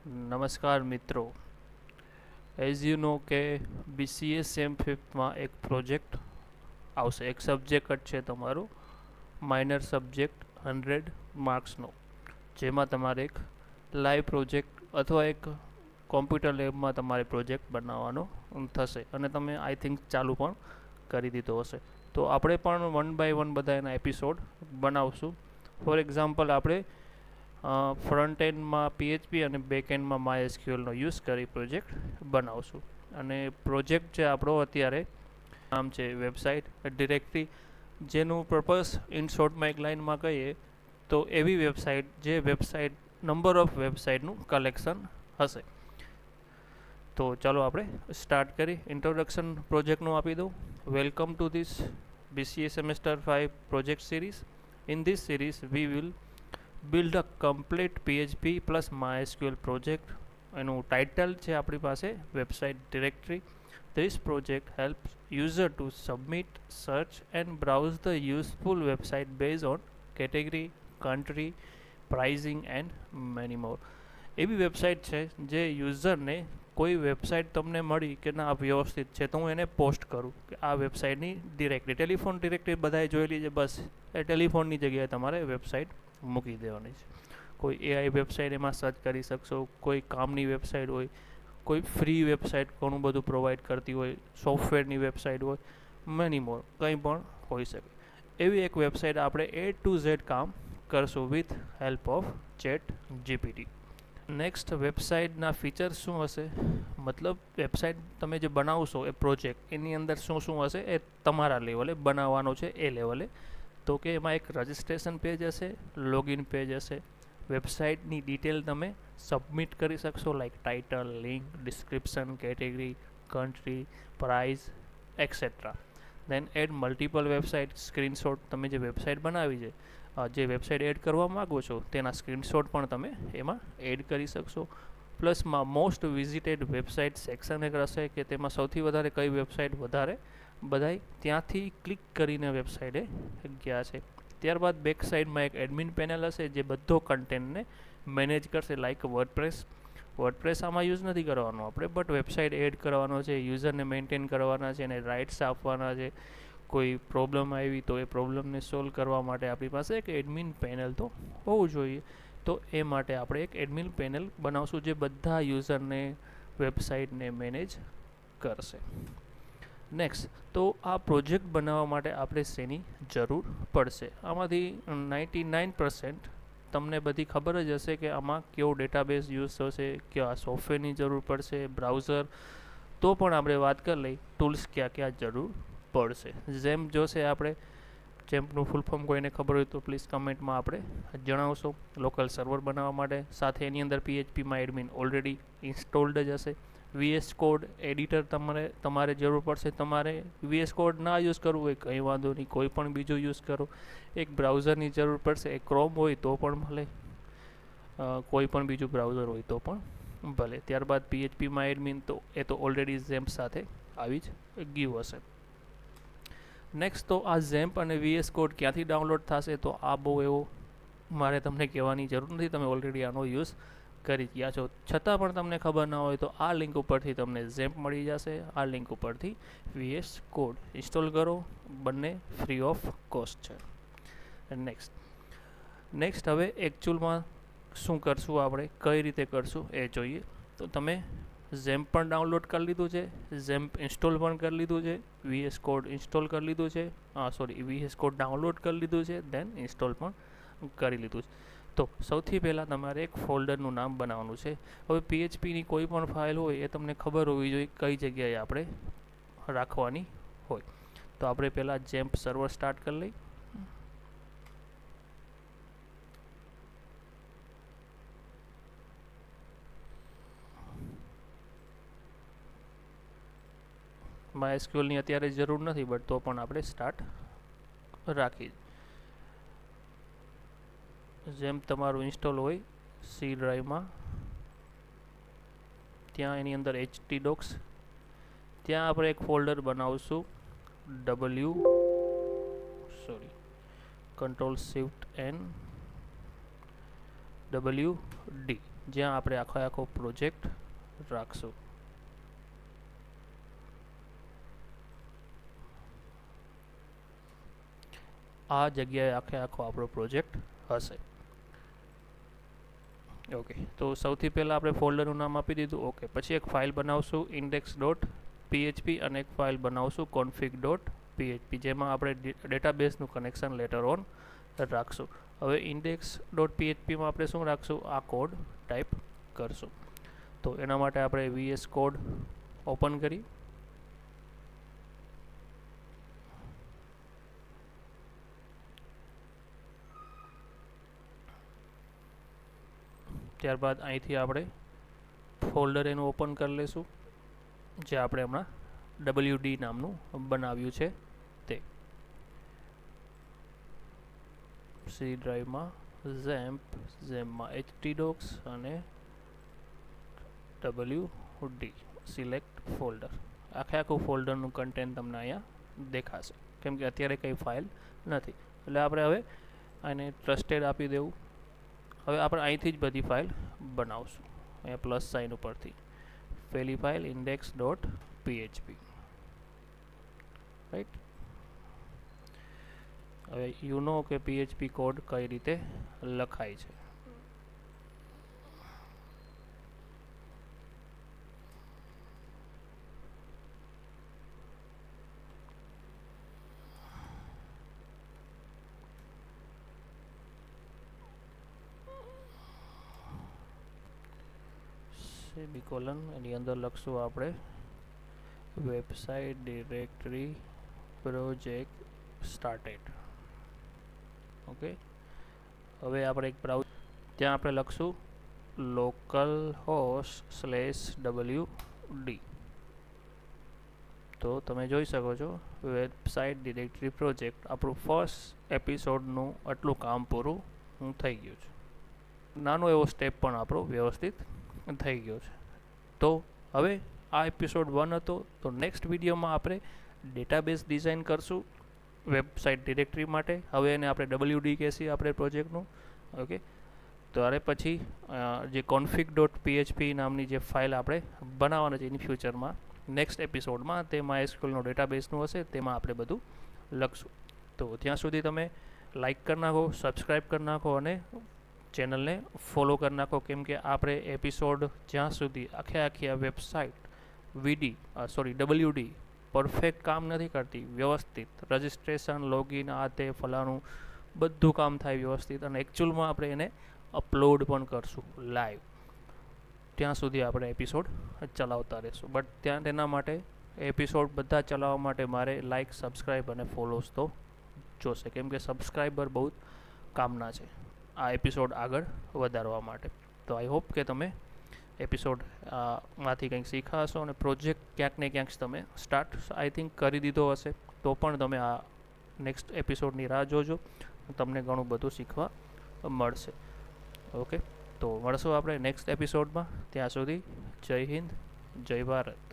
નમસ્કાર મિત્રો. As you know કે બીસીએ સેમ ફિફ્થમાં એક પ્રોજેક્ટ આવશે. એક સબ્જેક્ટ જ છે તમારું માઇનર સબ્જેક્ટ 100 માર્ક્સનો, જેમાં તમારે એક લાઈવ પ્રોજેક્ટ અથવા એક કોમ્પ્યુટર લેબમાં તમારે પ્રોજેક્ટ બનાવવાનો થશે અને તમે આઈ થિંક ચાલુ પણ કરી દીધો હશે. તો આપણે પણ 1 બાય 1 બધા એના એપિસોડ બનાવશું. ફોર એક્ઝામ્પલ, આપણે ફ્રન્ટ એન્ડમાં PHP અને બેક એન્ડમાં MySQLનો યુઝ કરી પ્રોજેક્ટ બનાવશું. અને પ્રોજેક્ટ છે આપણો અત્યારે નામ છે વેબસાઇટ ડિરેક્ટરી, જેનું પર્પસ ઇન શોર્ટમાં એક લાઇનમાં કહીએ તો એવી વેબસાઇટ જે વેબસાઇટ નંબર ઓફ વેબસાઇટનું કલેક્શન હશે. તો ચાલો આપણે સ્ટાર્ટ કરી. ઇન્ટ્રોડક્શન પ્રોજેક્ટનું આપી દઉં. Welcome to this BCA semester 5 project series. In this series we will build a complete PHP plus MySQL project. એનું ટાઇટલ છે આપણી પાસે website directory. This project helps user to submit, search and browse the useful website based on category, country, pricing and many more. એવી website છે જે યુઝરને કોઈ website તમને મળી કે ના વ્યવસ્થિત છે તો હું એને પોસ્ટ કરું કે આ વેબસાઇટની ડિરેક્ટરી, ટેલિફોન ડિરેક્ટરી બધાએ જોયેલી છે, બસ એ ટેલિફોનની જગ્યાએ તમારે વેબસાઇટ મૂકી દેવાની છે. કોઈ AI વેબસાઇટ એમાં સર્ચ કરી શકશો, કોઈ કામની વેબસાઇટ હોય, કોઈ ફ્રી વેબસાઇટ ઘણું બધું પ્રોવાઈડ કરતી હોય, સોફ્ટવેરની વેબસાઇટ હોય, મેની મોર કંઈ પણ હોઈ શકે. એવી એક વેબસાઇટ આપણે A to Z કામ કરશું with help of ChatGPT. Next, વેબસાઇટના ફીચર્સ શું હશે? મતલબ વેબસાઇટ તમે જે બનાવશો એ પ્રોજેક્ટ, એની અંદર શું શું હશે એ તમારા લેવલે બનાવવાનો છે એ લેવલે. તો કે એમાં એક રજિસ્ટ્રેશન પેજ હશે, લોગિન પેજ હશે, વેબસાઇટની ડિટેલ તમે સબમિટ કરી શકશો like title, link, description, category, country, price etcetera. Then add multiple website screenshot. તમે જે વેબસાઇટ બનાવી છે, જે વેબસાઇટ એડ કરવા માગો છો તેના સ્ક્રીનશોટ પણ તમે એમાં એડ કરી શકશો. પ્લસમાં મોસ્ટ વિઝિટેડ વેબસાઇટ સેક્શન એક રહેશે કે તેમાં સૌથી વધારે કઈ વેબસાઇટ વધારે બધાય ત્યાંથી ક્લિક કરીને વેબસાઇટે ગયા છે. ત્યારબાદ બેક સાઇડમાં એક એડમિન પેનલ હશે જે બધો કન્ટેન્ટને મેનેજ કરશે લાઈક વર્ડપ્રેસ આમાં યુઝ નથી કરવાનો આપણે, બટ વેબસાઇટ એડ કરવાનો છે, યુઝરને મેન્ટેન કરવાના છે, એને રાઇટ્સ આપવાના છે. કોઈ પ્રોબ્લેમ આવી તો એ પ્રોબ્લેમને સોલ્વ કરવા માટે આપણી પાસે એક એડમિન પેનલ તો હોવું જોઈએ. તો એ માટે આપણે એક એડમિન પેનલ બનાવશું જે બધા યુઝરને વેબસાઇટને મેનેજ કરશે. નેક્સ્ટ, તો આ પ્રોજેક્ટ બનાવવા માટે આપણે શેની જરૂર પડશે? આમાંથી 99% તમને બધી ખબર જ હશે કે આમાં કેવો ડેટાબેઝ યુઝ થશે, કેવા સોફ્ટવેરની જરૂર પડશે, બ્રાઉઝર. તો પણ આપણે વાત કરી લઈ ટૂલ્સ ક્યાં ક્યાં જરૂર પડશે. જેમ જોશે આપણે, જેમનું ફૂલ ફોર્મ કોઈને ખબર હોય તો પ્લીઝ કમેન્ટમાં આપણે જણાવશો. લોકલ સર્વર બનાવવા માટે, સાથે એની અંદર PHPમાં એડમિન ઓલરેડી ઇન્સ્ટોલ્ડ જ હશે. VS કોડ એડિટર તમારે જરૂર પડશે. તમારે VS કોડ ના યુઝ કરવું હોય કંઈ વાંધો નહીં, કોઈ પણ બીજું યુઝ કરો. એક બ્રાઉઝરની જરૂર પડશે, એ ક્રોમ હોય તો પણ ભલે, કોઈ પણ બીજું બ્રાઉઝર હોય તો પણ ભલે. ત્યારબાદ PHPમાં એડમિન તો એ તો ઓલરેડી ઝેમ્પ સાથે આવી જ ગયું હશે. નેક્સ્ટ, તો આ ઝેમ્પ અને VS કોડ ક્યાંથી ડાઉનલોડ થશે? તો આ બહુ એવો મારે તમને કહેવાની જરૂર નથી, તમે ઓલરેડી આનો યુઝ કરી ગયા છો. છતાં પણ તમને ખબર ના હોય તો આ લિંક ઉપરથી તમને ઝેમ્પ મળી જશે. આ લિંક ઉપરથી VS કોડ ઇન્સ્ટોલ કરો, બંને ફ્રી ઓફ કોસ્ટ છે. નેક્સ્ટ હવે એકચ્યુઅલમાં શું કરશું, આપણે કઈ રીતે કરશું એ જોઈએ. તો તમે ઝેમ્પ પણ ડાઉનલોડ કરી લીધું છે, ઝેમ્પ ઇન્સ્ટોલ પણ કરી લીધું છે, VS કોડ ઇન્સ્ટોલ કરી લીધું છે, VS કોડ ડાઉનલોડ કરી લીધું છે, દેન ઇન્સ્ટોલ પણ કરી લીધું છે. તો સૌથી પહેલાં તમારે એક ફોલ્ડરનું નામ બનાવવાનું છે. હવે PHPની કોઈ પણ ફાઇલ હોય એ તમને ખબર હોવી જોઈએ કઈ જગ્યાએ આપણે રાખવાની હોય. તો આપણે પહેલાં જેમ્પ સર્વર સ્ટાર્ટ કરી લઈ. MySQLની અત્યારે જરૂર નથી, બટ તો પણ આપણે સ્ટાર્ટ રાખી. જેમ તમારું ઇન્સ્ટોલ હોય C ડ્રાઈવમાં, ત્યાં એની અંદર htdocs, ત્યાં આપણે એક ફોલ્ડર બનાવશું Ctrl Shift N WD જ્યાં આપણે આખો પ્રોજેક્ટ રાખશું. આ જગ્યાએ આખો આપણો પ્રોજેક્ટ હશે. ઓકે, તો સૌથી પહેલાં આપણે ફોલ્ડરનું નામ આપી દીધું. ઓકે, પછી એક ફાઇલ બનાવશું index.php અને એક ફાઇલ બનાવશું config.php, જેમાં આપણે ડેટાબેઝનું કનેક્શન લેટર ઓન રાખશું. હવે index.php માં આપણે શું રાખશું? આ કોડ ટાઈપ કરશું. તો એના માટે આપણે VS કોડ ઓપન કરી ત્યારબાદ અહીંથી આપણે ફોલ્ડર એનું ઓપન કરી લઈશું, જે આપણે હમણાં WD નામનું બનાવ્યું છે તે. સી ડ્રાઈવમાં ઝેમ્પમાં htdocs અને WD સિલેક્ટ ફોલ્ડર. આખું ફોલ્ડરનું કન્ટેન્ટ તમને અહીંયા દેખાશે, કેમ કે અત્યારે કંઈ ફાઇલ નથી. એટલે આપણે હવે આને ટ્રસ્ટેડ આપી દેવું. હવે આપણે અહીંથી જ બધી ફાઇલ બનાવશું. અહીંયા પ્લસ સાઇન ઉપરથી પહેલી ફાઇલ index.php, રાઈટ. હવે યુ નો કે PHP કોડ કઈ રીતે લખાય છે. સેમિકોલન એની અંદર લખશું આપણે website directory project started. Okay, હવે આપણે એક બ્રાઉઝર, ત્યાં આપણે લખશું localhost/wd. તો તમે જોઈ શકો છો વેબસાઇટ ડિરેક્ટરી પ્રોજેક્ટ આપણું ફર્સ્ટ એપિસોડનું આટલું કામ પૂરું થઈ ગયું છે. નાનો એવો સ્ટેપ પણ આપણો વ્યવસ્થિત થઈ ગયો છે. તો હવે આ એપિસોડ 1 હતો. તો નેક્સ્ટ વિડીયોમાં આપણે ડેટાબેઝ ડિઝાઇન કરશું વેબસાઇટ ડિરેક્ટરી માટે. હવે એને આપણે WD કહેશું આપણે પ્રોજેક્ટનું. ઓકે, ત્યારે પછી જે config.php નામની જે ફાઇલ આપણે બનાવવાની છે ઇન ફ્યુચરમાં નેક્સ્ટ એપિસોડમાં, તે MySQLનો ડેટાબેઝનું હશે, તેમાં આપણે બધું લખશું. તો ત્યાં સુધી તમે લાઇક કરી નાખો, સબસ્ક્રાઈબ કરી નાખો અને ચેનલને ફોલો કરી નાખો, કેમ કે આપણે એપિસોડ જ્યાં સુધી આખી આ વેબસાઇટ WD પરફેક્ટ કામ નથી કરતી, વ્યવસ્થિત રજિસ્ટ્રેશન, લોગિન, આ તે ફલાણું બધું કામ થાય વ્યવસ્થિત, અને એકચ્યુઅલમાં આપણે એને અપલોડ પણ કરશું લાઈવ, ત્યાં સુધી આપણે એપિસોડ ચલાવતા રહીશું. બટ તેના માટે એપિસોડ બધા ચલાવવા માટે મારે લાઇક, સબસ્ક્રાઈબ અને ફોલોઝ તો જોશે, કેમ કે સબસ્ક્રાઈબર બહુ કામના છે આ એપિસોડ આગળ વધારવા માટે. તો આઈ હોપ કે તમે એપિસોડ માંથી કંઈક શીખા હશો, અને પ્રોજેક્ટ ક્યાંક ને ક્યાંક તમે સ્ટાર્ટ આઈ થિંક કરી દીધો હશે. તો પણ તમે આ નેક્સ્ટ એપિસોડની રાહ જોજો, તમને ઘણું બધું શીખવા મળશે. ઓકે, તો મળશું આપણે નેક્સ્ટ એપિસોડમાં. ત્યાં સુધી જય હિન્દ, જય ભારત.